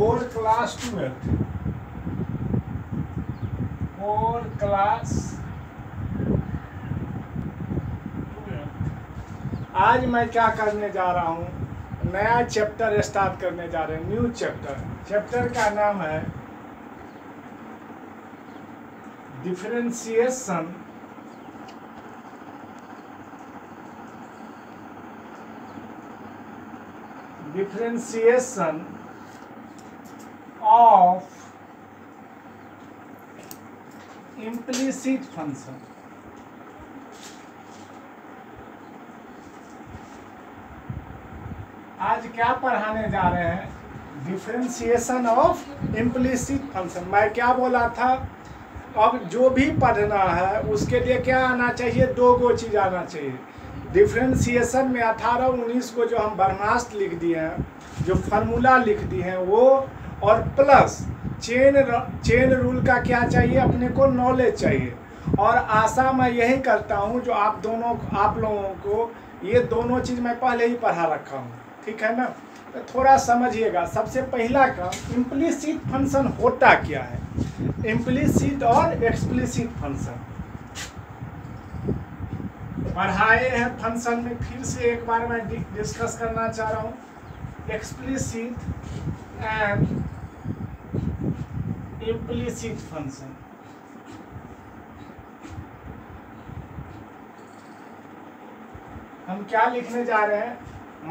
Four class 12 four class 12। आज मैं क्या करने जा रहा हूँ, नया चैप्टर स्टार्ट करने जा रहे हैं, न्यू चैप्टर। चैप्टर का नाम है डिफरेंशिएशन ऑफ इम्प्लिसिट फंक्शन। आज क्या पढ़ाने जा रहे हैं, डिफरेंशिएशन ऑफ इम्प्लिसिट फंक्शन। मैं क्या बोला था, अब जो भी पढ़ना है उसके लिए क्या आना चाहिए, दो चीज़ आना चाहिए। डिफरेंशिएशन में 18-19 को जो हम बर्खास्त लिख दिए हैं, जो फार्मूला लिख दिए हैं वो, और प्लस चेन रूल का क्या चाहिए, अपने को नॉलेज चाहिए। और आशा मैं यही करता हूँ जो आप लोगों को ये दोनों चीज़ मैं पहले ही पढ़ा रखा हूँ, ठीक है ना। तो थोड़ा समझिएगा। सबसे पहला काम, इम्प्लिसिट फंक्शन होता क्या है, इम्प्लिसिट और एक्सप्लिसिट फंक्शन पढ़ाए हैं फंक्शन में। फिर से एक बार मैं डिस्कस करना चाह रहा हूँ, एक्सप्लिसिट एंड इम्प्लिसिट फंक्शन। हम क्या लिखने जा रहे हैं,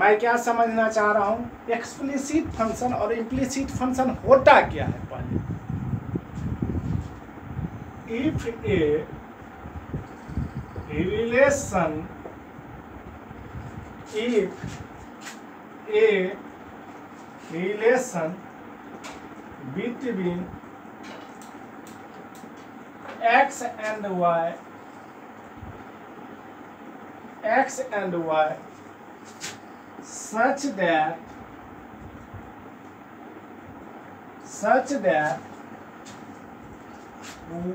मैं क्या समझना चाह रहा हूँ, एक्सप्लिसिट फंक्शन और इम्प्लिसिट फंक्शन होता क्या है। पहले, if A relation between x and y such that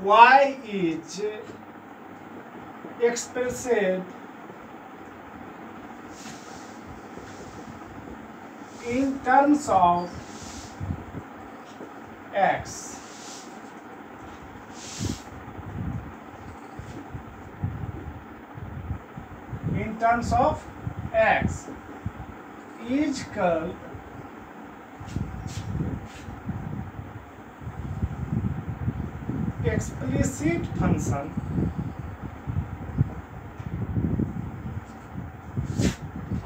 y is expressed in terms of x, is called explicit function.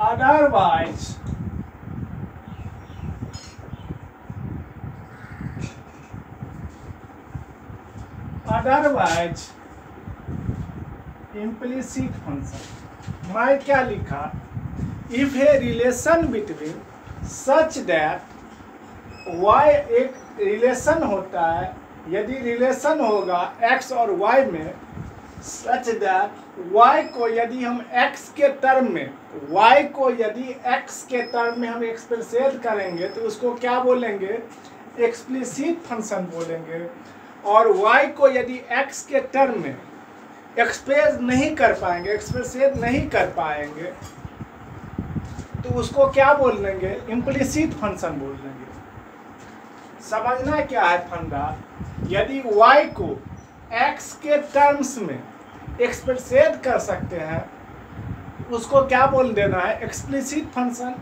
Otherwise, implicit function। मैं क्या लिखा, if a relation between such that y, एक relation होता है, यदि relation होगा x और y में, सच दैट y को यदि हम x के टर्म में, y को यदि x के टर्म में हम एक्सप्रेस करेंगे तो उसको क्या बोलेंगे, एक्सप्लिसिट फंक्शन बोलेंगे। और y को यदि x के टर्म में एक्सप्रेस नहीं कर पाएंगे, तो उसको क्या बोल देंगे, इम्प्लिसिट फंक्शन बोल देंगे। समझना क्या है फंडा, यदि y को x के टर्म्स में एक्सप्रेस कर सकते हैं, उसको क्या बोल देना है, एक्सप्लिसिट फंक्शन।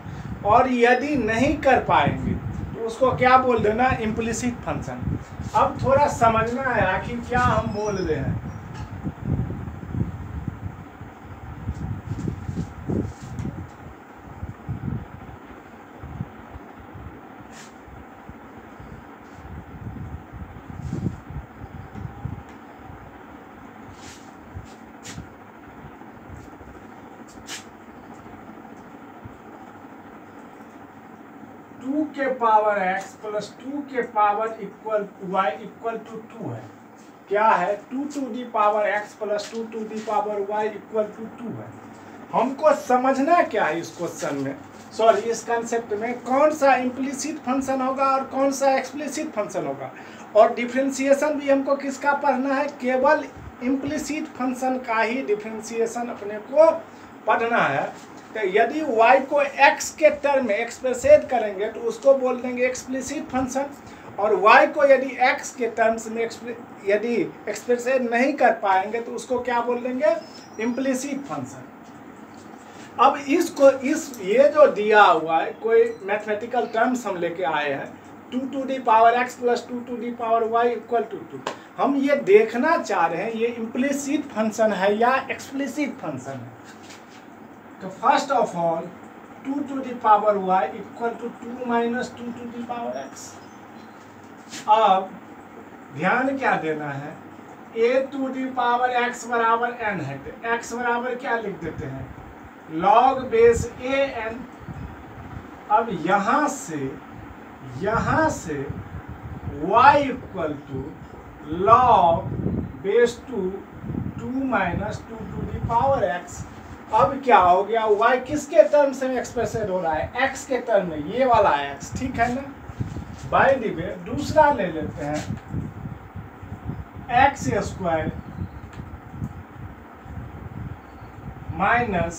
और यदि नहीं कर पाएंगे तो उसको क्या बोल देना, इम्प्लिसिट फंक्शन। अब थोड़ा समझना है आखिर क्या हम बोल रहे हैं। टू के पावर x प्लस 2 के power equal y equal to 2 है। क्या है, 2 to the power x plus 2 to the power y equal to 2 है। हमको समझना क्या है इस क्वेश्चन में, सॉरी इस कंसेप्ट में, कौन सा इम्प्लिसिट फंक्शन होगा और कौन सा एक्सप्लिसिट फंक्शन होगा। और डिफरेंशिएशन भी हमको किसका पढ़ना है, केवल इम्प्लिसिट फंक्शन का ही डिफरेंशिएशन अपने को पढ़ना है। तो यदि y को x के टर्म में एक्सप्रेसेट करेंगे तो उसको बोल देंगे एक्सप्लिसिट फंक्शन, और y को यदि x के टर्म्स में यदि एक्सप्रेसेट नहीं कर पाएंगे तो उसको क्या बोल देंगे, इम्प्लिसिट फंक्शन। अब ये जो दिया हुआ है कोई मैथमेटिकल टर्म्स हम लेके आए हैं 2 to the power x plus 2 to the power y equal to 2, हम ये देखना चाह रहे हैं ये इम्प्लिसिट फंक्शन है या एक्सप्लिसिट फंक्शन है। तो first of all 2 to the power y equal to 2 minus 2 to the power x। अब ध्यान क्या देना है, a to the power x बराबर n है, तो x बराबर क्या लिख देते हैं, log बेस a n। अब यहाँ से y equal to log base 2 minus 2 to the power x। अब क्या हो गया, y किसके टर्म से एक्सप्रेसेड हो रहा है, x के टर्म में, ये वाला x, ठीक है ना। बाय द वे दूसरा ले लेते हैं x square minus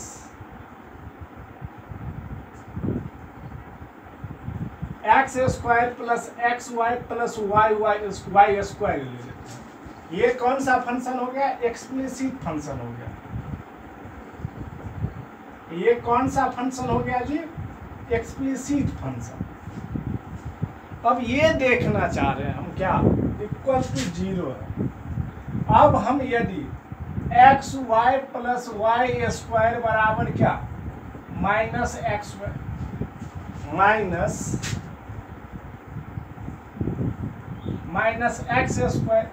x square plus x y plus y square ले लेते हैं। ये कौन सा फंक्शन हो गया, एक्सप्लिसिट फंक्शन हो गया। ये कौन सा फंक्शन हो गया जी, एक्सप्लिसिट फंक्शन। अब ये देखना चाह रहे हैं हम क्या, इक्वल टू 0 है। अब हम यदि x y plus y square बराबर क्या, minus x minus x square,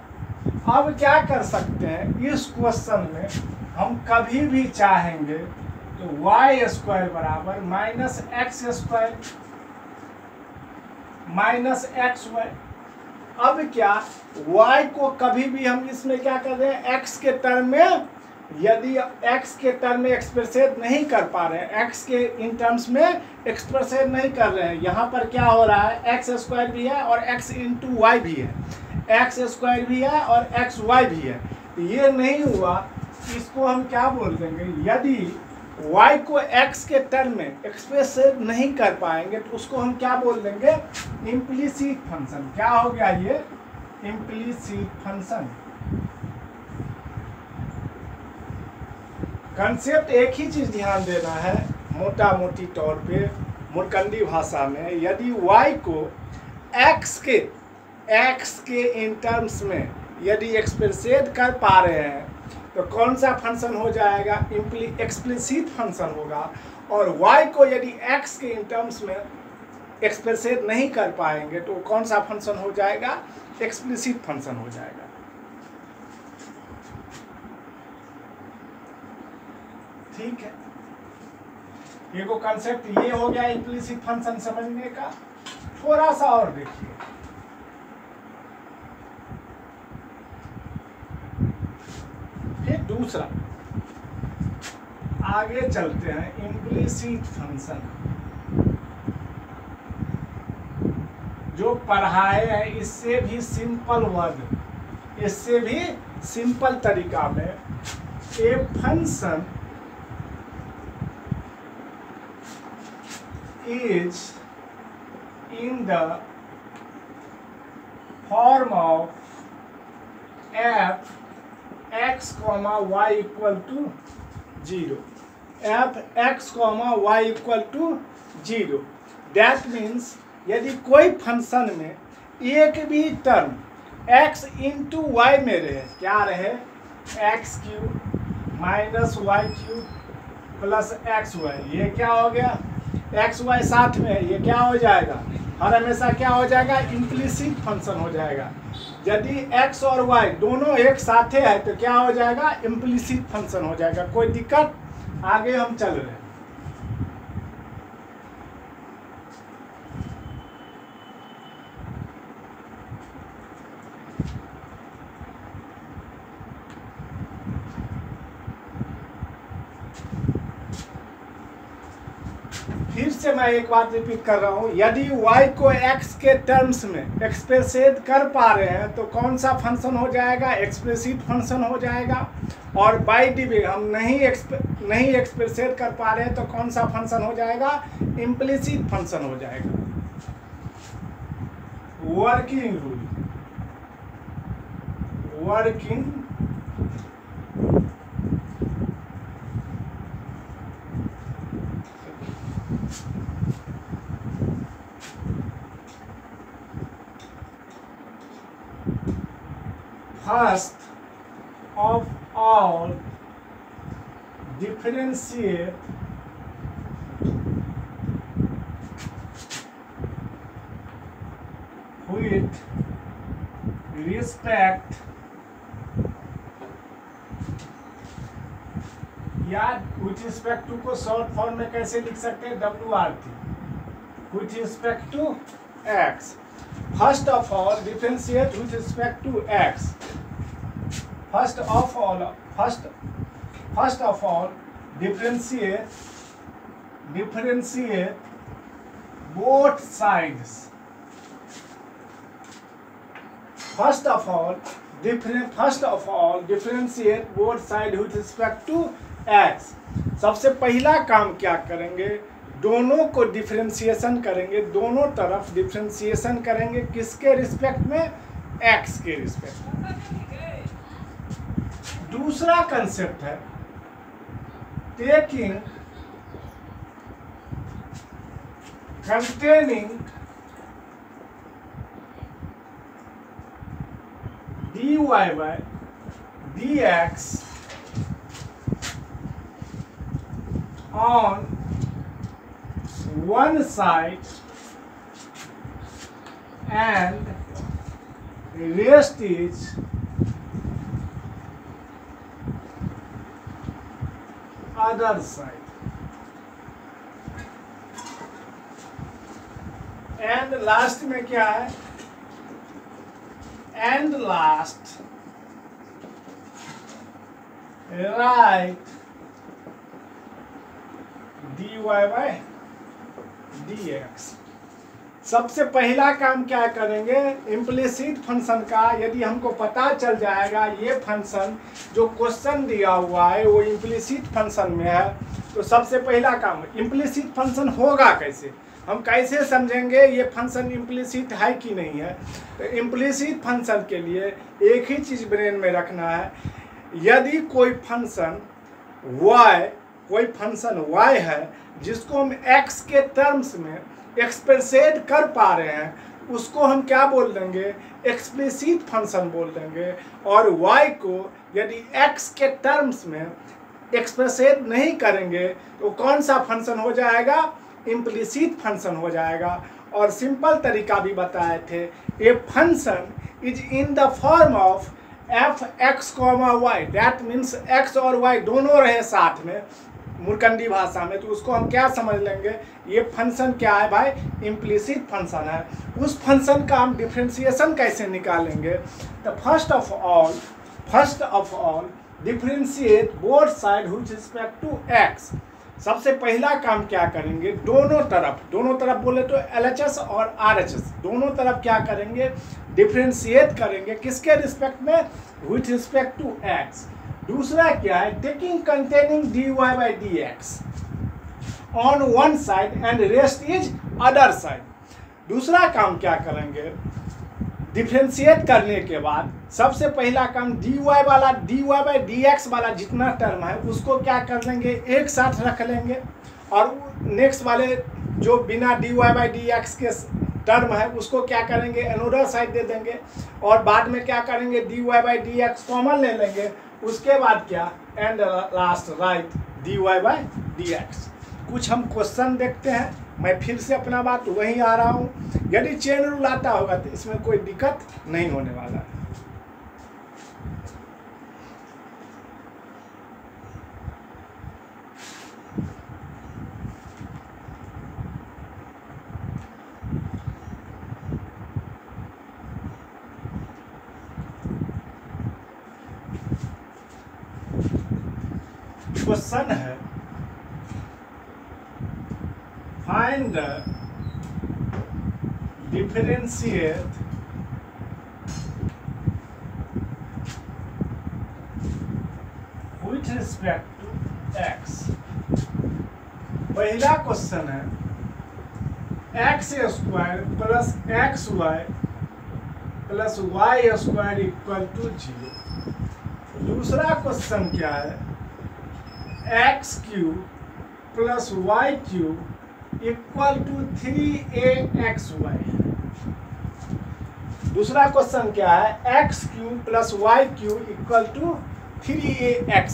अब क्या कर सकते हैं, इस क्वेश्चन में हम कभी भी चाहेंगे तो वाई स्क्वायर बराबर minus x square minus x y. अब क्या, y को कभी भी हम इसमें क्या कर रहे हैं, x के टर्म में, यदि x के टर्म में एक्सप्रेसेट नहीं कर पा रहे हैं, x के इन टर्म्स में एक्सप्रेसेट नहीं कर रहे हैं, यहाँ पर क्या हो रहा है, एक्स स्क्वायर भी है और x इंटू वाई भी है, एक्स स्क्वायर भी है और एक्स वाई भी है। ये नहीं हुआ, इसको हम क्या बोल देंगे, यदि y को x के टर्म में एक्सप्रेसेट नहीं कर पाएंगे तो उसको हम क्या बोल देंगे, इम्प्लिसिट फंक्शन। क्या हो गया ये, इम्प्लिसिट फंक्शन। कंसेप्ट एक ही चीज ध्यान देना है मोटा मोटी तौर पे मुरकंदी भाषा में, यदि y को x के इन टर्म्स में यदि एक्सप्रेसेट कर पा रहे हैं तो कौन सा फंक्शन हो जाएगा, एक्सप्लिसिट फंक्शन होगा। और y को यदि x के इन टर्म्स में एक्सप्रेसेट नहीं कर पाएंगे तो कौन सा फंक्शन हो जाएगा, एक्सप्लिसिट फंक्शन हो जाएगा। ठीक है, ये को कंसेप्ट ये हो गया इम्प्लिसिट फंक्शन समझने का। थोड़ा सा और देखिए, फिर दूसरा आगे चलते हैं, इम्प्लिसिट फंक्शन जो पढ़ाए हैं इससे भी सिंपल वर्ड, इससे भी सिंपल तरीका में, a function is in the form of f x comma y equal to 0, f x comma y equal to 0। That means यदि कोई फंक्शन में एक भी टर्म x इंटू वाई में रहे, क्या रहे, x cube minus y cube plus x y, ये क्या हो गया, एक्स वाई साथ में है, ये क्या हो जाएगा, हर हमेशा क्या हो जाएगा, इम्प्लिसिट फंक्शन हो जाएगा। यदि एक्स और वाई दोनों एक साथ है तो क्या हो जाएगा, इम्प्लिसिट फंक्शन हो जाएगा। कोई दिक्कत, आगे हम चल रहे हैं। फिर से मैं एक बात रिपीट कर रहा हूँ, यदि y को x के टर्म्स में एक्सप्रेसेट कर पा रहे हैं तो कौन सा फंक्शन हो जाएगा, एक्सप्रेसिट फंक्शन हो जाएगा। और बाई डिवी हम नहीं एक्सप्रेसेट कर पा रहे हैं तो कौन सा फंक्शन हो जाएगा, इम्प्लिसिट फंक्शन हो जाएगा। Working rule, working first of all differentiate with respect, या with respect to को शॉर्ट फॉर्म में कैसे लिख सकते हैं, WRT, with respect to x। First of all differentiate with respect to x। First of all differentiate both sides। First of all differentiate both sides with respect to x। सबसे पहला काम क्या करेंगे, दोनों को डिफरेंशिएशन करेंगे, दोनों तरफ डिफरेंशिएशन करेंगे, किसके रिस्पेक्ट में, x के रिस्पेक्ट में। दूसरा कंसेप्ट है taking containing dy by dx on one side and rest is other side। And last में क्या है, and last right dy by dx। सबसे पहला काम क्या करेंगे, इम्प्लिसिट फंक्शन का यदि हमको पता चल जाएगा ये फंक्शन जो क्वेश्चन दिया हुआ है वो इम्प्लिसिट फंक्शन में है, तो सबसे पहला काम, इम्प्लिसिट फंक्शन होगा कैसे, हम कैसे समझेंगे ये फंक्शन इम्प्लिसिट है कि नहीं है। तो इम्प्लिसिट फंक्शन के लिए एक ही चीज़ ब्रेन में रखना है, यदि कोई फंक्शन y है जिसको हम x के टर्म्स में एक्सप्रेसेट कर पा रहे हैं उसको हम क्या बोल देंगे, एक्सप्लिसिट फंक्शन बोल देंगे। और y को यदि x के टर्म्स में एक्सप्रेसेट नहीं करेंगे तो कौन सा फंक्शन हो जाएगा, इम्प्लिसिट फंक्शन हो जाएगा। और सिंपल तरीका भी बताए थे, a function is in the form of f(x, y), that means x और y दोनों रहे साथ में मुरकंडी भाषा में, तो उसको हम क्या समझ लेंगे, ये फंक्शन क्या है भाई, इम्प्लिसिट फंक्शन है। उस फंक्शन का हम डिफरेंशिएशन कैसे निकालेंगे, तो first of all differentiate both side with respect to x। सबसे पहला काम क्या करेंगे, दोनों तरफ बोले तो LHS और RHS दोनों तरफ क्या करेंगे, डिफरेंशिएट करेंगे, किसके रिस्पेक्ट में, विथ रिस्पेक्ट टू x। दूसरा क्या है, taking containing dy by dx on one side and rest is other side. दूसरा काम क्या करेंगे, डिफरेंशिएट करने के बाद सबसे पहला काम dy by dx वाला जितना टर्म है उसको क्या कर लेंगे, एक साथ रख लेंगे, और नेक्स्ट वाले जो बिना dy by dx के टर्म है उसको क्या करेंगे, अनदर साइड दे देंगे, और बाद में क्या करेंगे, dy by dx कॉमन ले लेंगे। उसके बाद क्या, and last right dy by dx। कुछ हम क्वेश्चन देखते हैं, मैं फिर से अपना बात वहीं आ रहा हूँ, यदि चेन रूल आता होगा तो इसमें कोई दिक्कत नहीं होने वाला है। क्वेश्चन है, find find differentiate with respect to x. पहला क्वेश्चन है x square plus x y plus y square equal to 0। दूसरा क्वेश्चन क्या है x cube plus y cube equal to 3aXy। दूसरा क्वेश्चन क्या है x cube plus y cube equal to 3aXy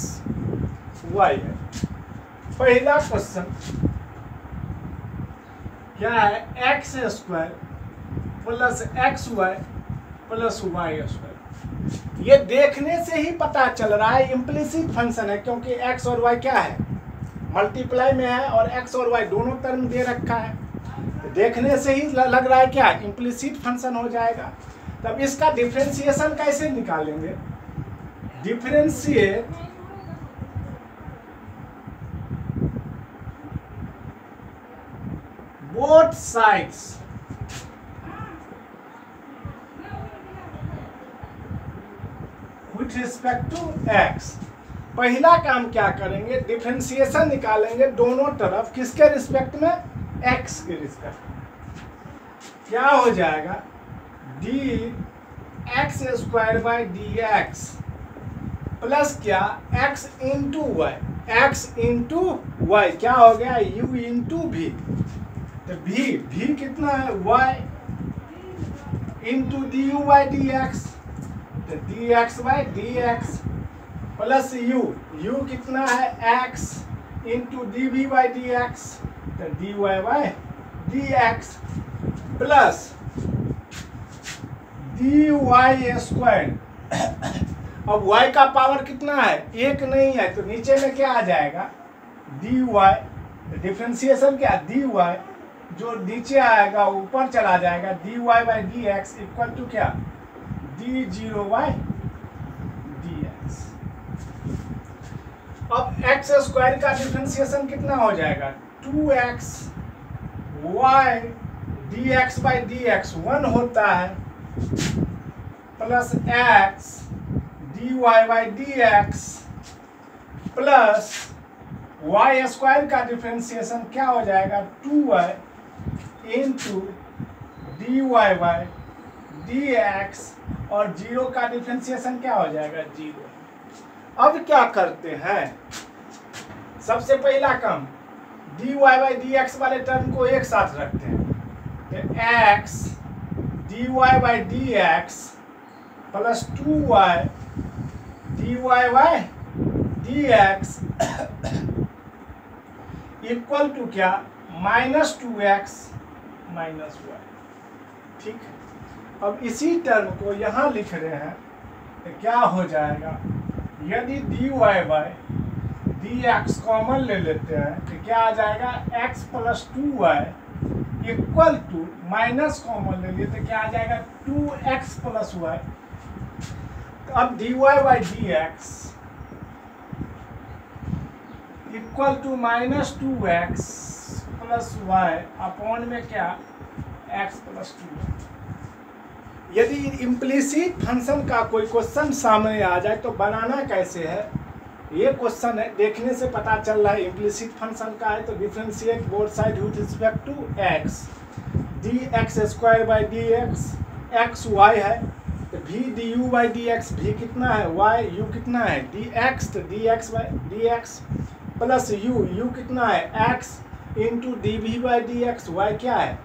है। पहला क्वेश्चन क्या है x square plus x y plus y square. ये देखने से ही पता चल रहा है इम्प्लिसिट फंक्शन है, क्योंकि एक्स और वाई क्या है मल्टीप्लाई में है और एक्स और वाई दोनों टर्म दे रखा है। तो देखने से ही लग रहा है क्या इम्प्लिसिट फंक्शन हो जाएगा। तब इसका डिफरेंशिएशन कैसे निकालेंगे? Differentiate both sides with respect to x. पहला काम क्या करेंगे डिफरेंशिएशन निकालेंगे दोनों तरफ किसके रिस्पेक्ट में? एक्स के रिस्पेक्ट में। क्या हो जाएगा D x square by D x plus क्या X into Y, X into Y क्या हो गया यू इंटू भी। तो भी कितना है y into D you by D x, तो D x by D x plus you कितना है x into D we by D x, तो D Y by D x plus D Y square. अब y का power कितना है? एक नहीं है, तो नीचे में क्या आ जाएगा डी वाई। डिफरेंशिएशन क्या डी वाई जो नीचे आएगा ऊपर चला जाएगा D Y by D x equal to क्या D zero by D x. अब एक्स स्क्वायर का डिफरेंशिएशन कितना हो जाएगा 2x y D x by D x 1 होता है plus x D Y by D x plus y square का differentiation क्या हो जाएगा 2y into D Y by D x और 0 का डिफरेंशिएशन क्या हो जाएगा 0। अब क्या करते हैं सबसे पहला काम d Y by D x वाले टर्म को एक साथ रखते हैं, तो x d Y by D x plus 2y d Y by D x equal to क्या माइनस 2x माइनस y। ठीक, अब इसी टर्म को यहाँ लिख रहे हैं तो क्या हो जाएगा यदि d Y by D x common ले लेते हैं तो क्या आ जाएगा x plus 2y equal to minus common ले लिए तो क्या आ जाएगा 2x प्लस y। तो अब d Y by D x equal to minus 2x plus y upon में क्या x प्लस 2। यदि इम्प्लिसिट फंक्शन का कोई क्वेश्चन सामने आ जाए तो बनाना कैसे है ये क्वेश्चन है, देखने से पता चल रहा है इम्प्लिसिट फंक्शन का है। तो differentiate both side with respect to x d x square by D x x y है तो भी d you by D x भी कितना है वाई यू कितना है डी एक्स तो D x by D x plus you कितना है x into D we by D x y क्या है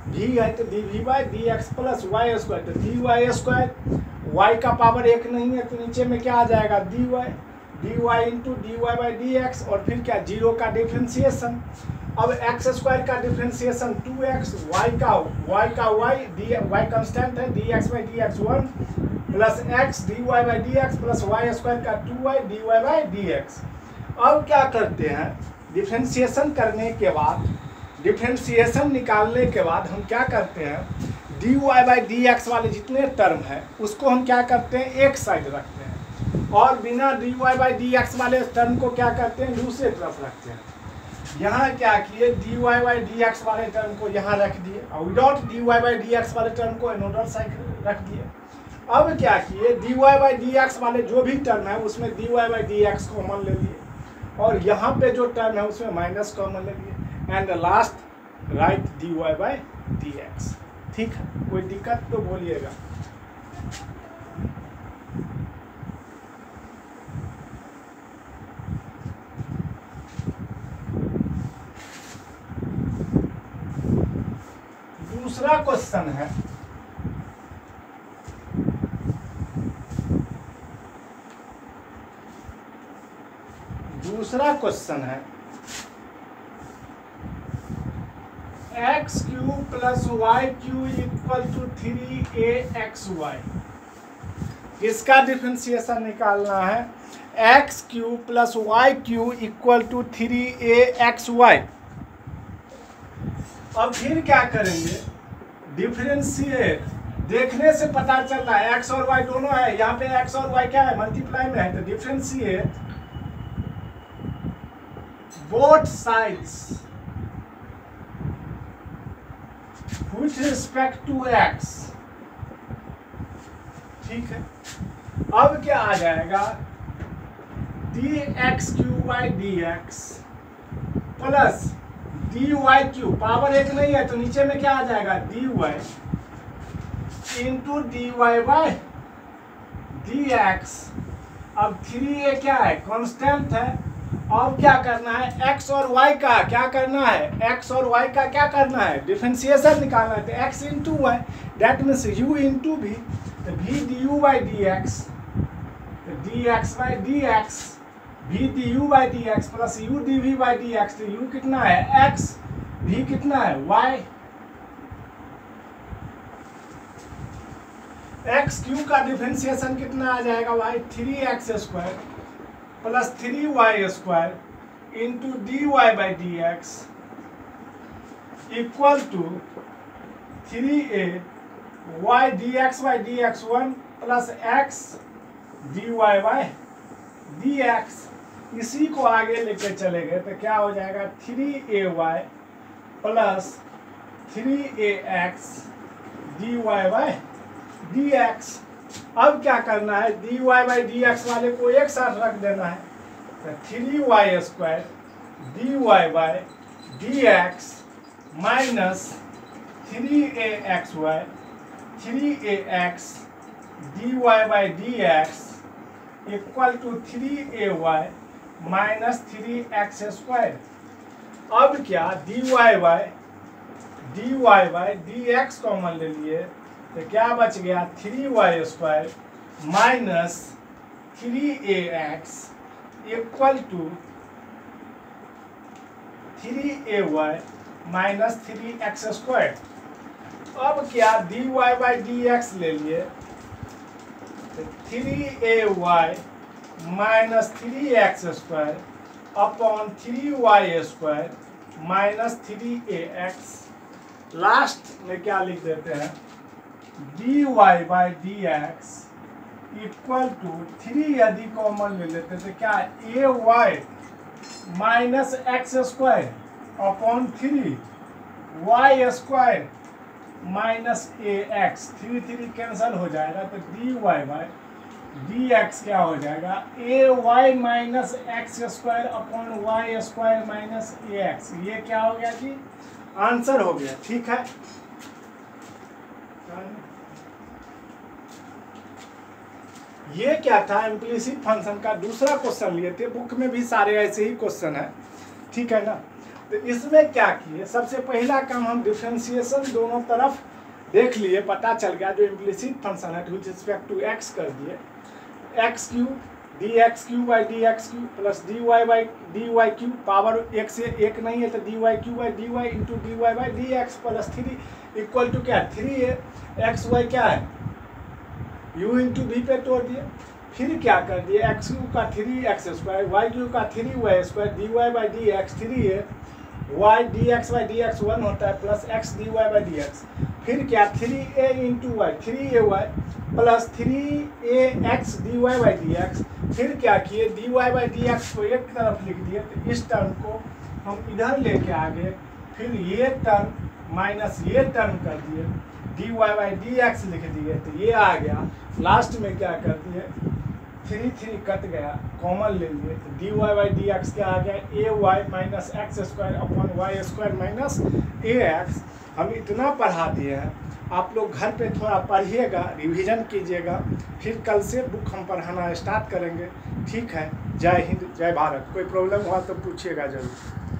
भी है तो d we by D x plus y square तो डी वाई स्क्वायर वाई का पावर एक नहीं है तो नीचे में क्या आ जाएगा D y into D Y by D x और फिर क्या 0 का डिफरेंशिएशन। अब एक्स स्क्वायर का डिफरेंशिएशन 2x वाई का वाई कंस्टेंट है d x by D x 1 plus x d Y by D x plus y square का 2y d Y by D x. अब क्या करते हैं डिफरेंशिएशन करने के बाद डिफरेंशिएशन निकालने के बाद हम क्या करते हैं d Y by D x वाले जितने टर्म है उसको हम क्या करते हैं एक साइड रखते हैं और बिना d Y by D x वाले टर्म को क्या करते हैं दूसरे तरफ रखते हैं। यहाँ क्या किए, dy बाई डी एक्स वाले टर्म को यहाँ रख दिए और without dy by D x वाले टर्म को एनोडल साइड रख दिए। अब क्या किए, dy बाई डी एक्स वाले जो भी टर्म है उसमें dy by D x common ले लिए और यहाँ पे जो टर्म है उसमें माइनस कॉमन ले लिए and last right dy by D x. ठीक है, कोई दिक्कत तो बोलिएगा। दूसरा क्वेश्चन है, x cube plus y cube equal to 3aXy। इसका डिफरेंशिएशन निकालना है। X cube plus y cube equal to 3aXy। अब फिर क्या करेंगे, डिफरेंशिएट। देखने से पता चल रहा है एक्स और वाई दोनों है, यहाँ पे एक्स और वाई क्या है, मल्टीप्लाई में है, तो differentiate both sides with respect to x. ठीक है, अब क्या आ जाएगा, D x cube by D x plus D y cube, power एक नहीं है तो नीचे में क्या आ जाएगा, D y into D Y by D x. अब 3a क्या है, कांस्टेंट है। अब क्या करना है, x और y का क्या करना है, x और y का क्या करना है, डिफरेंशिएशन निकालना है। तो x into y that means u into v, तो v d you by D x, d x by D x, v d you by D x plus u d we by D x. तो u कितना है x, v कितना है y। X cube का differentiation कितना आ जाएगा भाई, 3x square plus 3y square into D Y by D x equal to 3a y D x by D x 1 plus x D Y by D x. इसी को आगे लेके चले गए तो क्या हो जाएगा, 3ay plus 3ax d Y by D x. अब क्या करना है, d Y by D x वाले को एक साथ रख देना है, तो 3y square d Y by D x minus 3aXy 3ax d Y by D x equal to 3ay minus 3x square. अब क्या, D Y by D x common ले लिए तो क्या बच गया, 3y square minus 3ax equal to 3ay minus 3x square. अब क्या, dy बाई डी एक्स ले लिए तो 3ay minus 3x square upon 3y square minus 3ax। Last में क्या लिख देते हैं, dy by D x equal to 3 यदि कॉमन ले लेते तो क्या, ay minus x square upon 3y square minus ax। 3 cancel हो जाएगा तो dy बाई डी एक्स क्या हो जाएगा, ay minus x square upon y square minus ax। ये क्या हो गया जी, आंसर हो गया। ठीक है, ये क्या था, इम्प्लिसिट फंक्शन का दूसरा क्वेश्चन लिए थे, बुक में भी सारे ऐसे ही क्वेश्चन है। ठीक है ना, तो इसमें क्या किए, सबसे पहला काम हम डिफरेंशिएशन दोनों तरफ देख लिए, पता चल गया जो इम्प्लिसिट फंक्शन है विथ रिस्पेक्ट टू एक्स कर दिए, x cube d x cube by D x cube plus D Y by d y cube, power एक से एक नहीं है तो D y cube by d y into D Y by D x plus 3 equal to क्या, 3aXy क्या है, u into we पे तोड़ दिए। फिर क्या कर दिए, एक्स क्यू का 3x स्क्वायर, वाई क्यू का 3y square, d Y by D x 3a y D x by D x 1 होता है plus x D Y by D x. फिर क्या, 3a into y 3ay plus 3ax d Y by D x. फिर क्या किए, d Y by D x को एक तरफ लिख दिए तो इस टर्म को हम इधर लेके आ गए, फिर ये टर्म माइनस ये टर्म कर दिए, dy बाई डी एक्स लिख दिए, तो ये आ गया। लास्ट में क्या कर दिए, 3 कट गया, कॉमन ले लिए, तो dy बाई डी एक्स क्या आ गया, A Y minus x square upon Y square minus A X. हम इतना पढ़ा दिए हैं, आप लोग घर पे थोड़ा पढ़िएगा, रिवीजन कीजिएगा, फिर कल से बुक हम पढ़ाना स्टार्ट करेंगे। ठीक है, जय हिंद जय भारत। कोई प्रॉब्लम हुआ तो पूछिएगा जरूर।